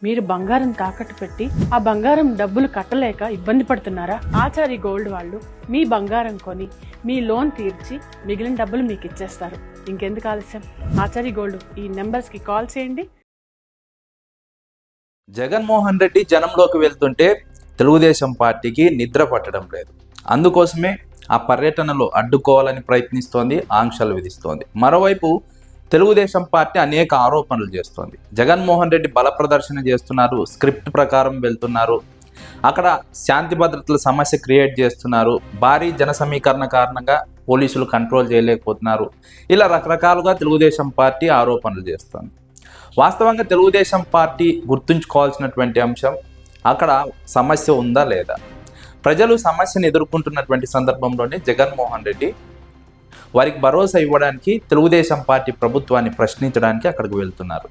మీరు బంగారం తాకట్టు పెట్టి ఆ బంగారం డబ్బులు కట్టలేక ఇబ్బంది పడుతున్నారా? ఆచారి గోల్డ్ వాళ్ళు మీ బంగారం కొని మీ లోన్ తీర్చి మిగిలిన డబ్బులు మీకు ఇచ్చేస్తారు. ఇంకెందుకు ఆలస్యం? ఆచారి గోల్డ్ ఈ నెంబర్స్ కి కాల్ చేయండి. జగన్మోహన్ రెడ్డి జనంలోకి వెళ్తుంటే తెలుగుదేశం పార్టీకి నిద్ర పట్టడం లేదు. అందుకోసమే ఆ పర్యటనలో అడ్డుకోవాలని ప్రయత్నిస్తోంది, ఆంక్షలు విధిస్తోంది. మరోవైపు తెలుగుదేశం పార్టీ అనేక ఆరోపణలు చేస్తోంది. జగన్మోహన్ రెడ్డి బల ప్రదర్శన చేస్తున్నారు, స్క్రిప్ట్ ప్రకారం వెళ్తున్నారు, అక్కడ శాంతి భద్రతల సమస్య క్రియేట్ చేస్తున్నారు, భారీ జన సమీకరణ కారణంగా పోలీసులు కంట్రోల్ చేయలేకపోతున్నారు. ఇలా రకరకాలుగా తెలుగుదేశం పార్టీ ఆరోపణలు చేస్తోంది. వాస్తవంగా తెలుగుదేశం పార్టీ గుర్తుంచుకోవాల్సినటువంటి అంశం అక్కడ సమస్య ఉందా లేదా. ప్రజలు సమస్యను ఎదుర్కొంటున్నటువంటి సందర్భంలోనే జగన్మోహన్ రెడ్డి వారికి భరోసా ఇవ్వడానికి తెలుగుదేశం పార్టీ ప్రభుత్వాన్ని ప్రశ్నించడానికి అక్కడికి వెళ్తున్నారు.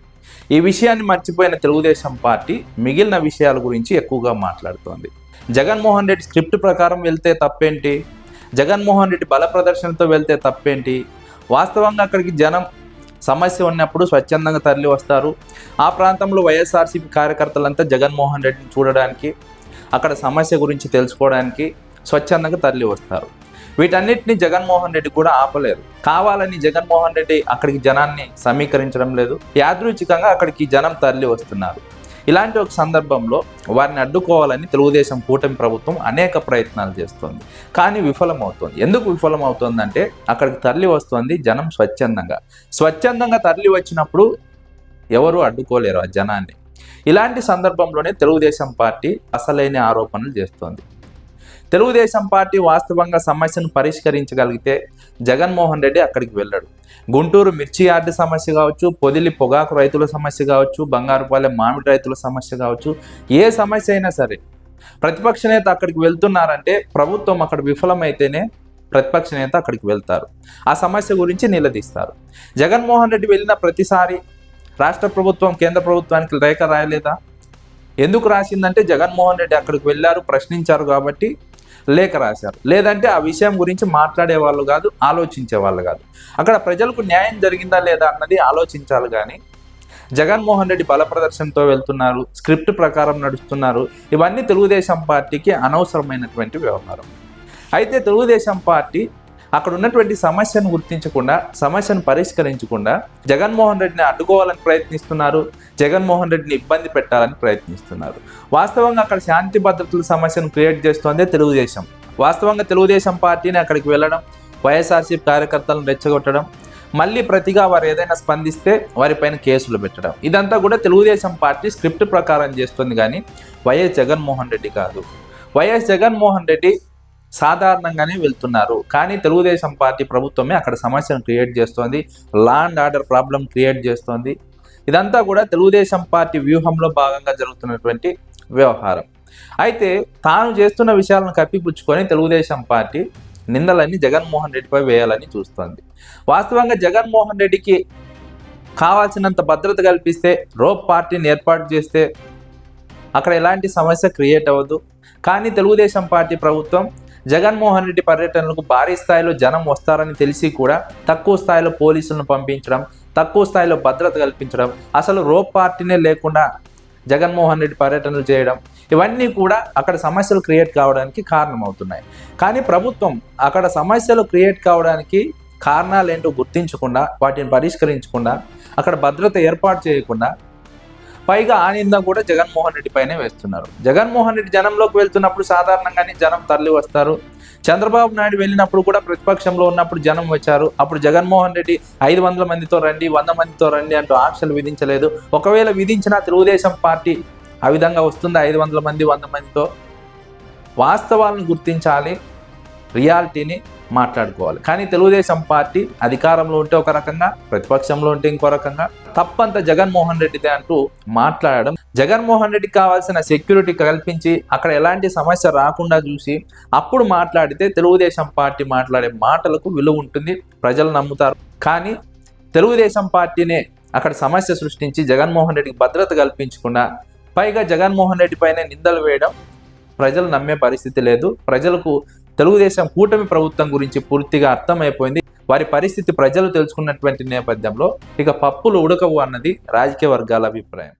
ఈ విషయాన్ని మర్చిపోయిన తెలుగుదేశం పార్టీ మిగిలిన విషయాల గురించి ఎక్కువగా మాట్లాడుతోంది. జగన్మోహన్ రెడ్డి స్క్రిప్ట్ ప్రకారం వెళ్తే తప్పేంటి, జగన్మోహన్ రెడ్డి బల ప్రదర్శనతో వెళ్తే తప్పేంటి, వాస్తవంగా అక్కడికి జనం సమస్య ఉన్నప్పుడు స్వచ్ఛందంగా తరలి వస్తారు. ఆ ప్రాంతంలో వైఎస్ఆర్సీపీ కార్యకర్తలంతా జగన్మోహన్ రెడ్డిని చూడడానికి, అక్కడ సమస్య గురించి తెలుసుకోవడానికి స్వచ్ఛందంగా తరలి వస్తారు. వీటన్నిటిని జగన్మోహన్ రెడ్డి కూడా ఆపలేరు. కావాలని జగన్మోహన్ రెడ్డి అక్కడికి జనాన్ని సమీకరించడం లేదు, యాదృచ్ఛికంగా అక్కడికి జనం తరలి వస్తున్నారు. ఇలాంటి ఒక సందర్భంలో వారిని అడ్డుకోవాలని తెలుగుదేశం కూటమి ప్రభుత్వం అనేక ప్రయత్నాలు చేస్తోంది, కానీ విఫలమవుతోంది. ఎందుకు విఫలమవుతోందంటే అక్కడికి తరలి వస్తోంది జనం స్వచ్ఛందంగా తరలి వచ్చినప్పుడు ఎవరు అడ్డుకోలేరు ఆ జనాన్ని. ఇలాంటి సందర్భంలోనే తెలుగుదేశం పార్టీ అసలైన ఆరోపణలు చేస్తోంది. తెలుగుదేశం పార్టీ వాస్తవంగా సమస్యను పరిష్కరించగలిగితే జగన్మోహన్ రెడ్డి అక్కడికి వెళ్ళాడు. గుంటూరు మిర్చి యార్డు సమస్య కావచ్చు, పొదిలి పొగాకు రైతుల సమస్య కావచ్చు, బంగారుపాలెం మామిడి రైతుల సమస్య కావచ్చు, ఏ సమస్య అయినా సరే ప్రతిపక్ష నేత అక్కడికి వెళ్తున్నారంటే ప్రభుత్వం అక్కడ విఫలమైతేనే ప్రతిపక్ష నేత అక్కడికి వెళ్తారు, ఆ సమస్య గురించి నిలదీస్తారు. జగన్మోహన్ రెడ్డి వెళ్ళిన ప్రతిసారి రాష్ట్ర ప్రభుత్వం కేంద్ర ప్రభుత్వానికి లేఖ రాయలేదా? ఎందుకు రాసిందంటే జగన్మోహన్ రెడ్డి అక్కడికి వెళ్ళారు, ప్రశ్నించారు కాబట్టి లేఖ రాశారు. లేదంటే ఆ విషయం గురించి మాట్లాడే వాళ్ళు కాదు, ఆలోచించే వాళ్ళు కాదు. అక్కడ ప్రజలకు న్యాయం జరిగిందా లేదా అన్నది ఆలోచించాలి. కానీ జగన్మోహన్ రెడ్డి బల ప్రదర్శనతో వెళ్తున్నారు, స్క్రిప్ట్ ప్రకారం నడుస్తున్నారు, ఇవన్నీ తెలుగుదేశం పార్టీకి అనవసరమైనటువంటి వ్యవహారం. అయితే తెలుగుదేశం పార్టీ అక్కడ ఉన్నటువంటి సమస్యను గుర్తించకుండా, సమస్యను పరిష్కరించకుండా జగన్మోహన్ రెడ్డిని అడ్డుకోవాలని ప్రయత్నిస్తున్నారు, జగన్మోహన్ రెడ్డిని ఇబ్బంది పెట్టాలని ప్రయత్నిస్తున్నారు. వాస్తవంగా అక్కడ శాంతి భద్రతల సమస్యను క్రియేట్ చేస్తోందే తెలుగుదేశం. వాస్తవంగా తెలుగుదేశం పార్టీని అక్కడికి వెళ్ళడం, వైఎస్ఆర్సీపీ కార్యకర్తలను రెచ్చగొట్టడం, మళ్ళీ ప్రతిగా వారు ఏదైనా స్పందిస్తే వారిపైన కేసులు పెట్టడం, ఇదంతా కూడా తెలుగుదేశం పార్టీ స్క్రిప్ట్ ప్రకారం చేస్తుంది, కానీ వైఎస్ జగన్మోహన్ రెడ్డి కాదు. వైఎస్ జగన్మోహన్ రెడ్డి సాధారణంగానే వెళ్తున్నారు, కానీ తెలుగుదేశం పార్టీ ప్రభుత్వమే అక్కడ సమస్యను క్రియేట్ చేస్తోంది, law and order problem create చేస్తోంది. ఇదంతా కూడా తెలుగుదేశం పార్టీ వ్యూహంలో భాగంగా జరుగుతున్నటువంటి వ్యవహారం. అయితే తాను చేస్తున్న విషయాలను కప్పిపుచ్చుకొని తెలుగుదేశం పార్టీ నిందలన్నీ జగన్మోహన్ రెడ్డిపై వేయాలని చూస్తోంది. వాస్తవంగా జగన్మోహన్ రెడ్డికి కావాల్సినంత భద్రత కల్పిస్తే, రోప్ పార్టీని ఏర్పాటు చేస్తే అక్కడ ఎలాంటి సమస్య క్రియేట్ అవ్వదు. కానీ తెలుగుదేశం పార్టీ ప్రభుత్వం జగన్మోహన్ రెడ్డి పర్యటనలకు భారీ స్థాయిలో జనం వస్తారని తెలిసి కూడా తక్కువ స్థాయిలో పోలీసులను పంపించడం, తక్కువ స్థాయిలో భద్రత కల్పించడం, అసలు రోప్ పార్టీనే లేకుండా జగన్మోహన్ రెడ్డి పర్యటనలు చేయడం, ఇవన్నీ కూడా అక్కడ సమస్యలు క్రియేట్ కావడానికి కారణమవుతున్నాయి. కానీ ప్రభుత్వం అక్కడ సమస్యలు క్రియేట్ కావడానికి కారణాలు ఏంటో గుర్తించకుండా, వాటిని పరిష్కరించకుండా, అక్కడ భద్రత ఏర్పాటు చేయకుండా, పైగా ఆనందం కూడా జగన్మోహన్ రెడ్డి పైనే వేస్తున్నారు. జగన్మోహన్ రెడ్డి జనంలోకి వెళ్తున్నప్పుడు సాధారణంగానే జనం తరలి వస్తారు. చంద్రబాబు నాయుడు వెళ్ళినప్పుడు కూడా ప్రతిపక్షంలో ఉన్నప్పుడు జనం వచ్చారు. అప్పుడు జగన్మోహన్ రెడ్డి 500 మందితో రండి, 100 మందితో రండి అంటూ ఆంక్షలు విధించలేదు. ఒకవేళ విధించినా తెలుగుదేశం పార్టీ ఆ విధంగా వస్తుంది 500 మంది 100 మందితో. వాస్తవాలను గుర్తించాలి, రియాలిటీని మాట్లాడుకోవాలి. కానీ తెలుగుదేశం పార్టీ అధికారంలో ఉంటే ఒక రకంగా, ప్రతిపక్షంలో ఉంటే ఇంకో రకంగా, తప్పంతా జగన్మోహన్ రెడ్డిదే అంటూ మాట్లాడడం, జగన్మోహన్ రెడ్డికి కావాల్సిన సెక్యూరిటీ కల్పించి అక్కడ ఎలాంటి సమస్య రాకుండా చూసి అప్పుడు మాట్లాడితే తెలుగుదేశం పార్టీ మాట్లాడే మాటలకు విలువ ఉంటుంది, ప్రజలు నమ్ముతారు. కానీ తెలుగుదేశం పార్టీనే అక్కడ సమస్య సృష్టించి జగన్మోహన్ రెడ్డికి భద్రత కల్పించకుండా, పైగా జగన్మోహన్ రెడ్డి పైన నిందలు వేయడం ప్రజలు నమ్మే పరిస్థితి లేదు. ప్రజలకు తెలుగుదేశం కూటమి ప్రభుత్వం గురించి పూర్తిగా అర్థమైపోయింది. వారి పరిస్థితి ప్రజలు తెలుసుకున్నటువంటి నేపథ్యంలో ఇక పప్పులు ఉడకవు అన్నది రాజకీయ వర్గాల అభిప్రాయం.